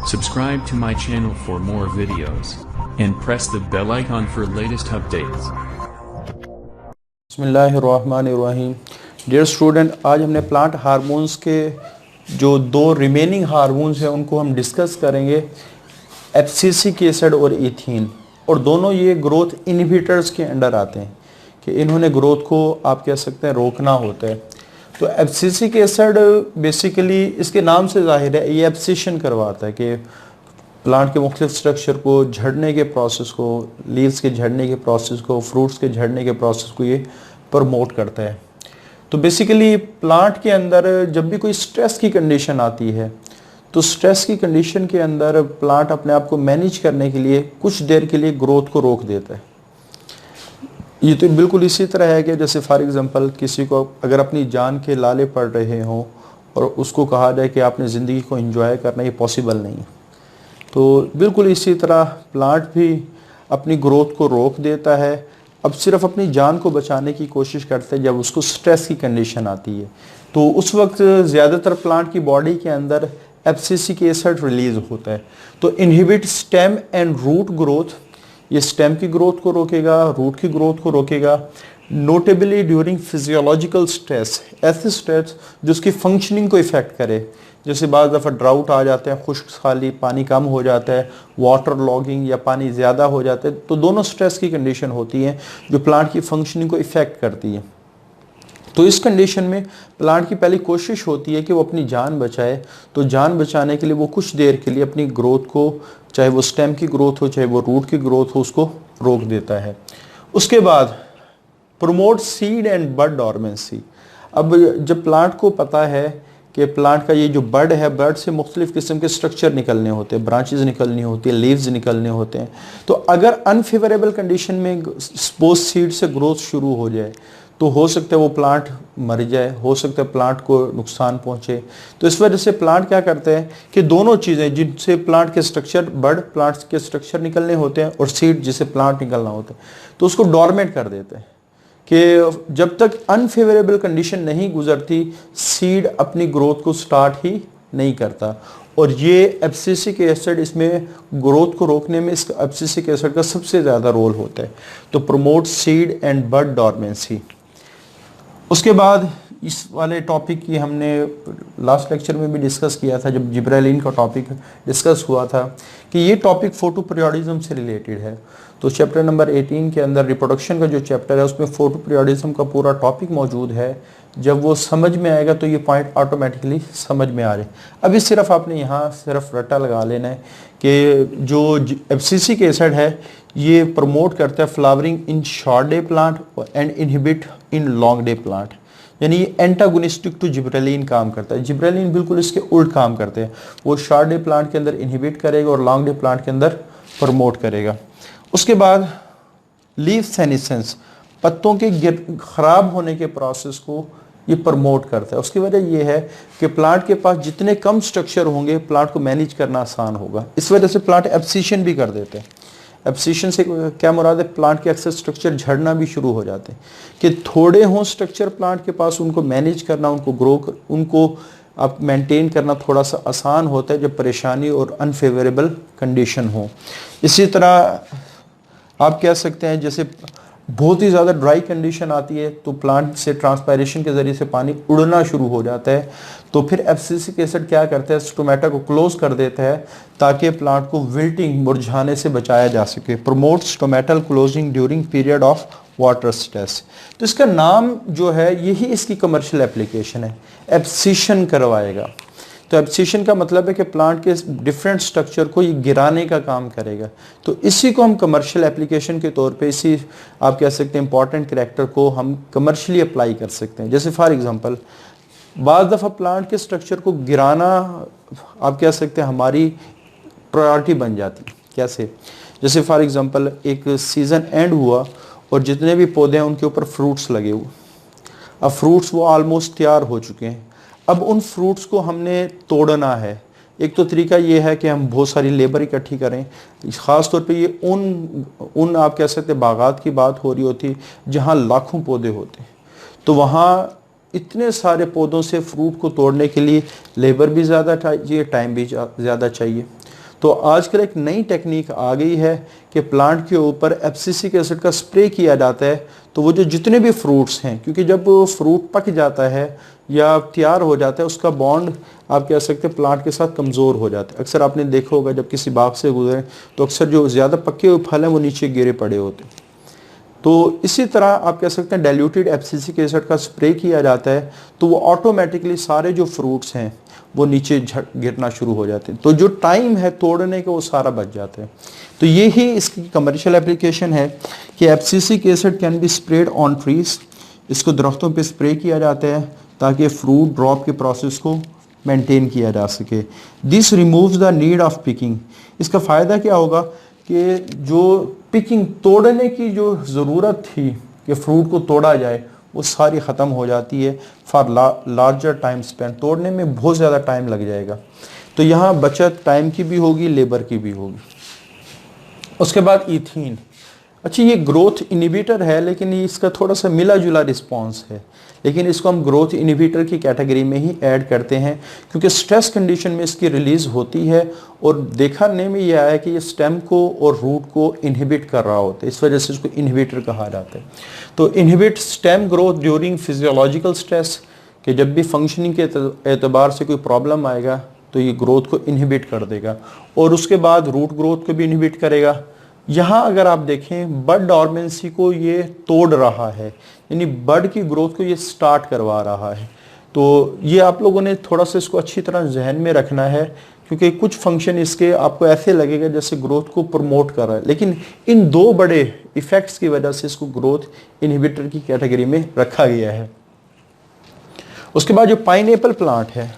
Subscribe to my channel for more videos and press the bell icon for latest updates. बिस्मिल्लाहिर्रहमानिर्रहीम। Dear student, आज हमने plant hormones के जो दो remaining hormones हैं उनको हम डिस्कस करेंगे, एब्सिसिक एसिड और इथीन। और दोनों ये ग्रोथ इनहिबिटर्स के अंडर आते हैं कि इन्होंने ग्रोथ को आप कह सकते हैं रोकना होता है। तो एब्सिसिक एसिड बेसिकली इसके नाम से जाहिर है ये एब्सिशन करवाता है कि प्लांट के मुख्तलिफ स्ट्रक्चर को झड़ने के प्रोसेस को, लीव्स के झड़ने के प्रोसेस को, फ्रूट्स के झड़ने के प्रोसेस को ये प्रमोट करता है। तो बेसिकली प्लांट के अंदर जब भी कोई स्ट्रेस की कंडीशन आती है तो स्ट्रेस की कंडीशन के अंदर प्लांट अपने आप को मैनेज करने के लिए कुछ देर के लिए ग्रोथ को रोक देता है। ये तो बिल्कुल इसी तरह है कि जैसे फॉर एग्जांपल किसी को अगर अपनी जान के लाले पड़ रहे हों और उसको कहा जाए कि आपने ज़िंदगी को एंजॉय करना, ये पॉसिबल नहीं है। तो बिल्कुल इसी तरह प्लांट भी अपनी ग्रोथ को रोक देता है। अब सिर्फ अपनी जान को बचाने की कोशिश करते हैं जब उसको स्ट्रेस की कंडीशन आती है। तो उस वक्त ज़्यादातर प्लांट की बॉडी के अंदर एब्सिसिक एसिड रिलीज होता है। तो inhibit stem and root growth, ये स्टेम की ग्रोथ को रोकेगा, रूट की ग्रोथ को रोकेगा। नोटेबली ड्यूरिंग फिजियोलॉजिकल स्ट्रेस, ऐसे स्ट्रेस जो उसकी फंक्शनिंग को इफ़ेक्ट करे, जैसे बाज़ दफ़ा ड्राउट आ जाते हैं, खुश्क साली, पानी कम हो जाता है, वाटर लॉगिंग या पानी ज़्यादा हो जाता है। तो दोनों स्ट्रेस की कंडीशन होती हैं जो प्लांट की फंक्शनिंग को इफ़ेक्ट करती है। तो इस कंडीशन में प्लांट की पहली कोशिश होती है कि वो अपनी जान बचाए। तो जान बचाने के लिए वो कुछ देर के लिए अपनी ग्रोथ को, चाहे वो स्टेम की ग्रोथ हो चाहे वो रूट की ग्रोथ हो, उसको रोक देता है। उसके बाद promote seed and bud dormancy. अब जब प्लांट को पता है कि प्लांट का ये जो बड है, बड से मुख्तलिफ किस्म के स्ट्रक्चर निकलने होते हैं, ब्रांचेज निकलनी होती है, लीव्स निकलने होते हैं। तो अगर अनफेवरेबल कंडीशन में सपोज सीड से ग्रोथ शुरू हो जाए तो हो सकता है वो प्लांट मर जाए, हो सकता है प्लांट को नुकसान पहुंचे। तो इस वजह से प्लांट क्या करते हैं कि दोनों चीज़ें, जिनसे प्लांट के स्ट्रक्चर, बड प्लांट के स्ट्रक्चर निकलने होते हैं और सीड जिसे प्लांट निकलना होता है, तो उसको डॉर्मेंट कर देते हैं कि जब तक अनफेवरेबल कंडीशन नहीं गुजरती सीड अपनी ग्रोथ को स्टार्ट ही नहीं करता। और ये एब्सिसिक एसिड इसमें ग्रोथ को रोकने में, इस एब्सिसिक एसिड का सबसे ज़्यादा रोल होता है। तो promote seed and bud dormancy. उसके बाद इस वाले टॉपिक की हमने लास्ट लेक्चर में भी डिस्कस किया था, जब जिब्रेलिन का टॉपिक डिस्कस हुआ था, कि ये टॉपिक फोटोपीरियोडिज्म से रिलेटेड है। तो चैप्टर नंबर 18 के अंदर रिप्रोडक्शन का जो चैप्टर है उसमें फोटोपीरियोडिज्म का पूरा टॉपिक मौजूद है। जब वो समझ में आएगा तो ये पॉइंट ऑटोमेटिकली समझ में आ रहे। अभी सिर्फ आपने यहाँ सिर्फ रट्टा लगा लेना है कि जो एब्सिसिक एसिड है ये प्रमोट करता है flowering in short day plant and inhibit in long day plant, यानी ये एंटागोनिस्टिक टू जिब्रेलिन काम करता है। जिब्रेलिन बिल्कुल इसके उल्ट काम करते हैं, वो शॉर्ट डे प्लांट के अंदर इनहिबिट करेगा और लॉन्ग डे प्लांट के अंदर प्रमोट करेगा। उसके बाद लीफ सेनेसेंस, पत्तों के ख़राब होने के प्रोसेस को ये प्रमोट करता है। उसकी वजह ये है कि प्लांट के पास जितने कम स्ट्रक्चर होंगे प्लांट को मैनेज करना आसान होगा। इस वजह से प्लांट एब्सिशन भी कर देते हैं। एब्सिशन से क्या मुराद है, प्लांट के अक्सर स्ट्रक्चर झड़ना भी शुरू हो जाते हैं कि थोड़े हों स्ट्रक्चर प्लांट के पास, उनको मैनेज करना, उनको ग्रो कर, उनको आप मेंटेन करना थोड़ा सा आसान होता है जब परेशानी और अनफेवरेबल कंडीशन हो। इसी तरह आप कह सकते हैं जैसे बहुत ही ज़्यादा ड्राई कंडीशन आती है तो प्लांट से ट्रांसपायरेशन के ज़रिए से पानी उड़ना शुरू हो जाता है। तो फिर एब्सिसिक एसिड क्या करता है, स्टोमेटा को क्लोज कर देता है ताकि प्लांट को विल्टिंग, मुरझाने से बचाया जा सके। Promote stomatal closing during period of water stress. तो इसका नाम जो है यही इसकी कमर्शियल एप्लीकेशन है, एब्सिशन करवाएगा। तो एब्सिशन का मतलब है कि प्लांट के डिफरेंट स्ट्रक्चर को ये गिराने का काम करेगा। तो इसी को हम कमर्शियल एप्लीकेशन के तौर पे, इसी आप कह सकते हैं इंपॉर्टेंट कैरेक्टर को हम कमर्शियली अप्लाई कर सकते हैं। जैसे फॉर एग्जांपल बाज़ दफ़ा प्लांट के स्ट्रक्चर को गिराना आप कह सकते हैं हमारी प्रायोरिटी बन जाती है। कैसे, जैसे फॉर एग्जांपल एक सीज़न एंड हुआ और जितने भी पौधे हैं उनके ऊपर फ्रूट्स लगे हुए, अब फ्रूट्स वो ऑलमोस्ट तैयार हो चुके हैं। अब उन फ्रूट्स को हमने तोड़ना है। एक तो तरीका ये है कि हम बहुत सारी लेबर इकट्ठी करें, ख़ास तौर पे ये उन आप कह सकते हैं बागात की बात हो रही होती जहाँ लाखों पौधे होते, तो वहाँ इतने सारे पौधों से फ्रूट को तोड़ने के लिए लेबर भी ज़्यादा चाहिए, टाइम भी ज़्यादा चाहिए। तो आजकल एक नई टेक्निक आ गई है कि प्लांट के ऊपर एब्सिसिक एसिड का स्प्रे किया जाता है, तो वो जो जितने भी फ्रूट्स हैं, क्योंकि जब फ्रूट पक जाता है या तैयार हो जाता है उसका बॉन्ड आप कह सकते हैं प्लांट के साथ कमज़ोर हो जाता है। अक्सर आपने देखा होगा जब किसी बाग से गुजरे तो अक्सर जो ज़्यादा पके हुए फल हैं वो नीचे गिरे पड़े होते हैं। तो इसी तरह आप कह सकते हैं डाइल्यूटेड एब्सिसिक एसिड का स्प्रे किया जाता है तो वो ऑटोमेटिकली सारे जो फ्रूट्स हैं वो नीचे गिरना शुरू हो जाते हैं, तो जो टाइम है तोड़ने का वो सारा बच जाता है। तो ये ही इसकी कमर्शियल एप्लीकेशन है कि abscisic acid can be spread on trees, इसको दरख्तों पे स्प्रे किया जाता है ताकि फ्रूट ड्रॉप के प्रोसेस को मेंटेन किया जा सके। This removes the need of picking, इसका फ़ायदा क्या होगा कि जो पिकिंग तोड़ने की जो ज़रूरत थी कि फ्रूट को तोड़ा जाए वो सारी ख़त्म हो जाती है फॉर लार्जर टाइम स्पेंड, तोड़ने में बहुत ज़्यादा टाइम लग जाएगा। तो यहाँ बचत टाइम की भी होगी, लेबर की भी होगी। उसके बाद ईथीन, अच्छा ये ग्रोथ इनिबिटर है लेकिन इसका थोड़ा सा मिला जुला रिस्पॉन्स है, लेकिन इसको हम ग्रोथ इनिबिटर की कैटेगरी में ही ऐड करते हैं क्योंकि स्ट्रेस कंडीशन में इसकी रिलीज़ होती है और देखने में ये आया कि ये स्टेम को और रूट को इनहिबिट कर रहा होता है, इस वजह से इसको इनहिबिटर कहा जाता है। तो inhibit stem growth during physiological stress, कि जब भी फंक्शनिंग के एतबार से कोई प्रॉब्लम आएगा तो ये ग्रोथ को इनहिबिट कर देगा और उसके बाद रूट ग्रोथ को भी इनहिबिट करेगा। यहाँ अगर आप देखें बड डॉर्मेंसी को ये तोड़ रहा है, यानी बड की ग्रोथ को ये स्टार्ट करवा रहा है। तो ये आप लोगों ने थोड़ा सा इसको अच्छी तरह जहन में रखना है क्योंकि कुछ फंक्शन इसके आपको ऐसे लगेगा जैसे ग्रोथ को प्रमोट कर रहा है, लेकिन इन दो बड़े इफेक्ट्स की वजह से इसको ग्रोथ इनहिबिटर की कैटेगरी में रखा गया है। उसके बाद जो पाइनएप्पल प्लांट है,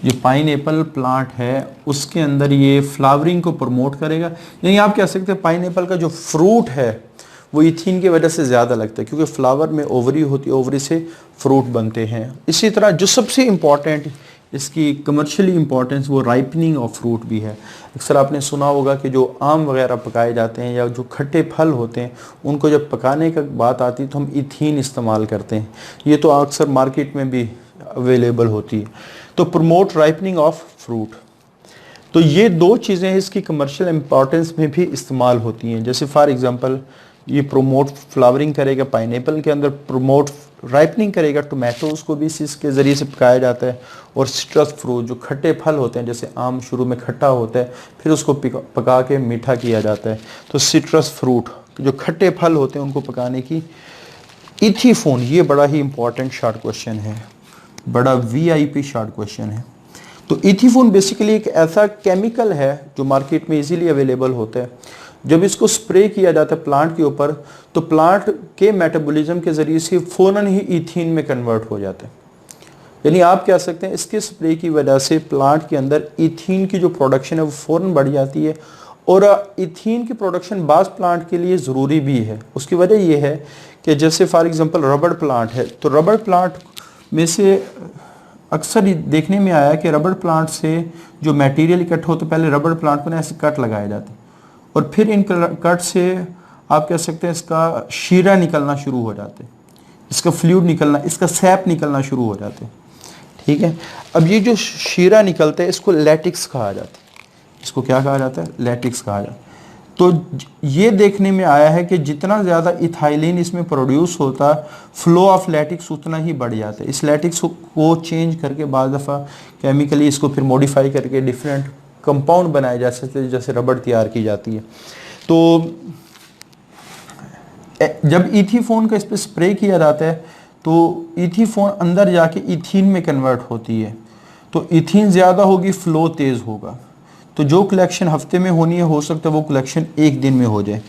ये पाइनएप्पल प्लांट है उसके अंदर ये फ्लावरिंग को प्रमोट करेगा, यानी आप कह सकते हैं पाइनएप्पल का जो फ्रूट है वो इथीन की वजह से ज़्यादा लगता है क्योंकि फ्लावर में ओवरी होती है, ओवरी से फ्रूट बनते हैं। इसी तरह जो सबसे इम्पॉर्टेंट इसकी कमर्शियली इम्पॉर्टेंस वो राइपनिंग ऑफ फ्रूट भी है। अक्सर आपने सुना होगा कि जो आम वगैरह पकाए जाते हैं या जो खट्टे फल होते हैं उनको जब पकाने का बात आती है तो हम इथीन इस्तेमाल करते हैं, ये तो अक्सर मार्केट में भी अवेलेबल होती है। तो प्रमोट राइपनिंग ऑफ फ्रूट, तो ये दो चीज़ें इसकी कमर्शियल इम्पॉर्टेंस में भी इस्तेमाल होती हैं। जैसे फॉर एग्जांपल ये प्रोमोट फ्लावरिंग करेगा पाइनएप्पल के अंदर, प्रोमोट राइपनिंग करेगा टोमेटोज़ को भी इसके ज़रिए से पकाया जाता है, और सिट्रस फ्रूट जो खट्टे फल होते हैं जैसे आम शुरू में खट्टा होता है फिर उसको पका के मीठा किया जाता है, तो सिट्रस फ्रूट जो खट्टे फल होते हैं उनको पकाने की। इथीफोन, ये बड़ा ही इंपॉर्टेंट शॉर्ट क्वेश्चन है, बड़ा VIP शॉर्ट क्वेश्चन है। तो इथीफोन बेसिकली एक ऐसा केमिकल है जो मार्केट में इजीली अवेलेबल होता है। जब इसको स्प्रे किया जाता है प्लांट के ऊपर तो प्लांट के मेटाबॉलिज्म के ज़रिए से फ़ौरन ही इथीन में कन्वर्ट हो जाता है, यानी आप कह सकते हैं इसके स्प्रे की वजह से प्लांट के अंदर इथीन की जो प्रोडक्शन है वो फ़ौरन बढ़ जाती है। और इथीन की प्रोडक्शन बाज़ प्लांट के लिए ज़रूरी भी है। उसकी वजह यह है कि जैसे फॉर एग्जांपल रबड़ प्लांट है, तो रबड़ प्लांट में से अक्सर देखने में आया कि रबड़ प्लांट से जो मटेरियल इकट्ठा होता है पहले रबड़ प्लांट को ना ऐसे कट लगाए जाते हैं और फिर इन कट से आप कह सकते हैं इसका शीरा निकलना शुरू हो जाते हैं, इसका फ्लूइड निकलना, इसका सैप निकलना शुरू हो जाते हैं। ठीक है, अब ये जो शीरा निकलता है इसको लैटिक्स कहा जाता है, इसको क्या कहा जाता है? लैटिक्स कहा जाता है। तो ये देखने में आया है कि जितना ज़्यादा इथाइलिन इसमें प्रोड्यूस होता फ्लो ऑफ लैटिक्स उतना ही बढ़ जाता है। इस लैटिक्स को चेंज करके बाद दफ़ा केमिकली इसको फिर मॉडिफाई करके डिफरेंट कंपाउंड बनाए जा सकते हैं, जैसे रबड़ तैयार की जाती है। तो जब इथीफोन का इस पर स्प्रे किया जाता है तो इथीफोन अंदर जाके इथीन में कन्वर्ट होती है, तो इथीन ज़्यादा होगी, फ्लो तेज़ होगा, तो जो कलेक्शन हफ्ते में होनी है हो सकता है वो कलेक्शन एक दिन में हो जाए।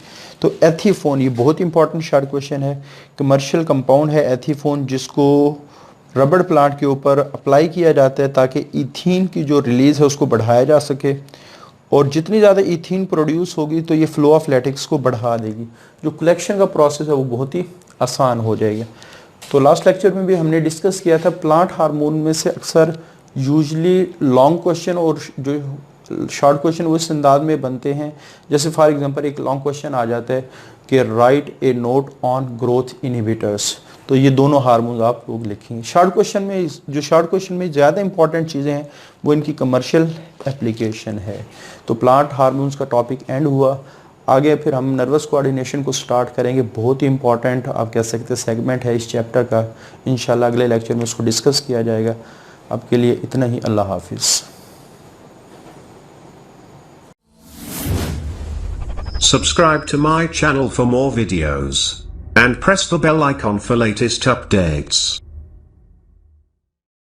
तो एथीफोन, ये बहुत इंपॉर्टेंट शॉर्ट क्वेश्चन है। कमर्शियल कंपाउंड है एथीफोन जिसको रबड़ प्लांट के ऊपर अप्लाई किया जाता है ताकि इथीन की जो रिलीज़ है उसको बढ़ाया जा सके, और जितनी ज़्यादा इथीन प्रोड्यूस होगी तो ये फ्लो ऑफ लैटिक्स को बढ़ा देगी, जो कलेक्शन का प्रोसेस है वो बहुत ही आसान हो जाएगा। तो लास्ट लेक्चर में भी हमने डिस्कस किया था प्लांट हार्मोन में से अक्सर यूजली लॉन्ग क्वेश्चन और जो शॉर्ट क्वेश्चन वो इस अंदाज में बनते हैं। जैसे फॉर एग्जांपल एक लॉन्ग क्वेश्चन आ जाता है कि right A note on growth inhibitors, तो ये दोनों हार्मोन्स आप लोग लिखेंगे। शॉर्ट क्वेश्चन में ज़्यादा इंपॉर्टेंट चीज़ें हैं वो इनकी कमर्शियल एप्लीकेशन है। तो प्लांट हार्मोन्स का टॉपिक एंड हुआ। आगे फिर हम नर्वस कोऑर्डिनेशन को स्टार्ट करेंगे, बहुत ही इंपॉर्टेंट आप कह सकते हैं सेगमेंट है इस चैप्टर का। इंशाल्लाह अगले लेक्चर में उसको डिस्कस किया जाएगा। अब के लिए इतना ही, अल्लाह हाफिज़। Subscribe to my channel for more videos and press the bell icon for latest updates.